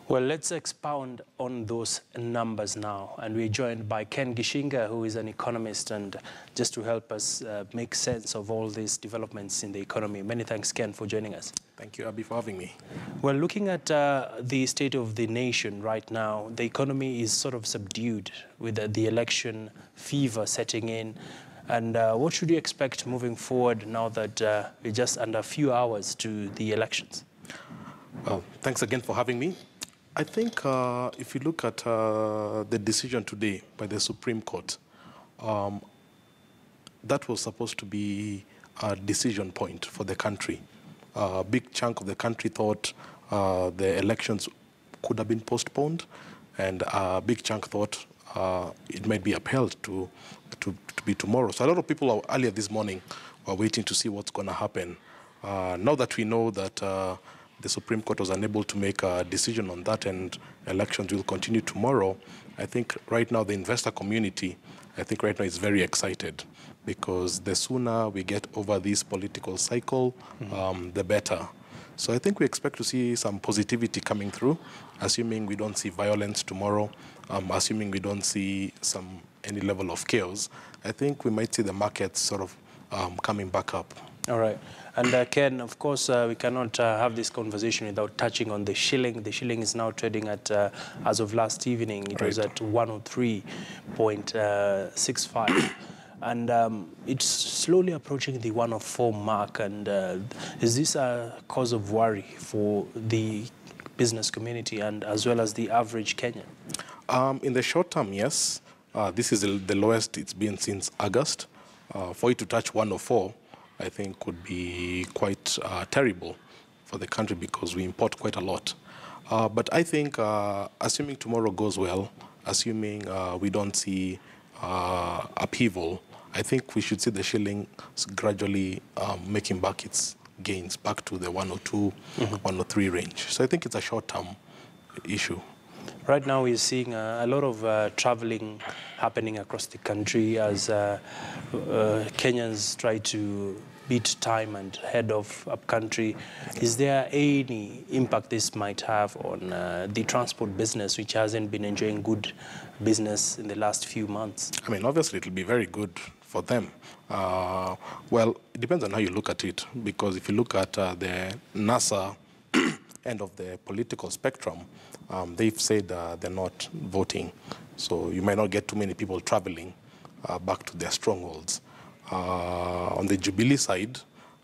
Well, let's expound on those numbers now. And we're joined by Ken Gichinga, who is an economist, and just to help us make sense of all these developments in the economy. Many thanks, Ken, for joining us. Thank you, Abby, for having me. Well, looking at the state of the nation right now, the economy is sort of subdued with the election fever setting in. And what should you expect moving forward now that we're just under a few hours to the elections? Thanks again for having me. I think if you look at the decision today by the Supreme Court, that was supposed to be a decision point for the country. A big chunk of the country thought the elections could have been postponed, and a big chunk thought it might be upheld to be tomorrow. So a lot of people earlier this morning were waiting to see what's going to happen. Now that we know that the Supreme Court was unable to make a decision on that and elections will continue tomorrow, I think right now the investor community, I think right now is very excited, because the sooner we get over this political cycle, the better. So I think we expect to see some positivity coming through, assuming we don't see violence tomorrow, assuming we don't see any level of chaos. I think we might see the markets sort of coming back up. All right. And Ken, of course, we cannot have this conversation without touching on the shilling. The shilling is now trading at, as of last evening, it was at 103.65. And it's slowly approaching the 104 mark. And is this a cause of worry for the business community and as well as the average Kenyan? In the short term, yes. This is the lowest it's been since August. For it to touch 104, I think could be quite terrible for the country, because we import quite a lot. But I think assuming tomorrow goes well, assuming we don't see upheaval, I think we should see the shilling gradually making back its gains back to the 102, 103 range. So I think it's a short-term issue. Right now we're seeing a lot of traveling happening across the country as Kenyans try to beat time and head off up country. Is there any impact this might have on the transport business, which hasn't been enjoying good business in the last few months? I mean, obviously it will be very good for them. Well, it depends on how you look at it, because if you look at the NASA end of the political spectrum, they've said they're not voting. So you might not get too many people traveling back to their strongholds. On the Jubilee side,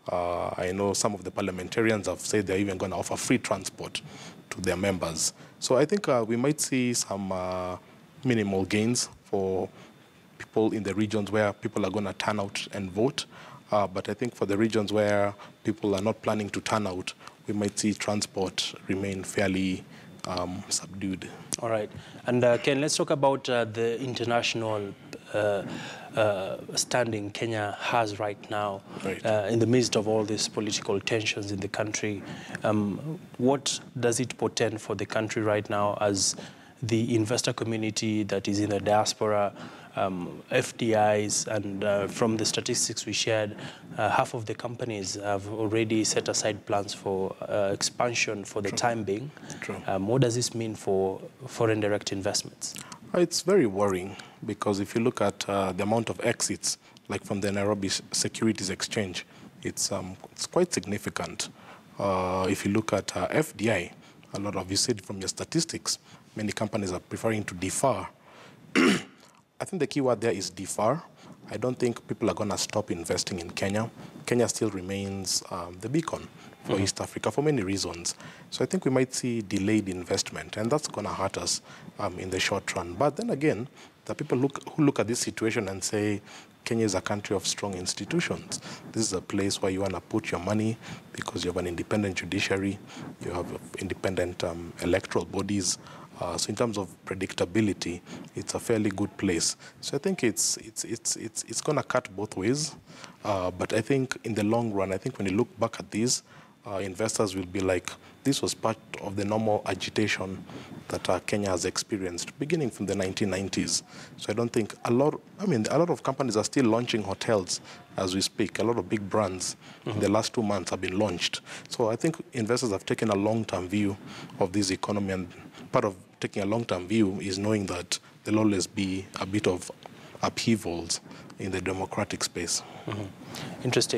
I know some of the parliamentarians have said they're even going to offer free transport to their members. So I think we might see some minimal gains for people in the regions where people are going to turn out and vote. But I think for the regions where people are not planning to turn out, we might see transport remain fairly subdued. All right. And Ken, let's talk about the international standing Kenya has right now, in the midst of all these political tensions in the country. What does it portend for the country right now as the investor community that is in the diaspora, FDIs, and from the statistics we shared, half of the companies have already set aside plans for expansion for the time being. What does this mean for foreign direct investments? It's very worrying, because if you look at the amount of exits, like from the Nairobi Securities Exchange, it's quite significant. If you look at FDI, a lot of, you said from your statistics, many companies are preferring to defer. I think the key word there is defer. I don't think people are going to stop investing in Kenya. Kenya still remains the beacon for East Africa for many reasons. So I think we might see delayed investment, and that's going to hurt us in the short run. But then again, the people who look at this situation and say, Kenya is a country of strong institutions. This is a place where you want to put your money because you have an independent judiciary, you have independent electoral bodies. So in terms of predictability, it's a fairly good place. So I think it's going to cut both ways. But I think in the long run, I think when you look back at these, investors will be like, this was part of the normal agitation that Kenya has experienced, beginning from the 1990s. So I don't think a lot of companies are still launching hotels as we speak. A lot of big brands in the last 2 months have been launched. So I think investors have taken a long-term view of this economy, and part of taking a long-term view is knowing that there'll always be a bit of upheavals in the democratic space. Interesting.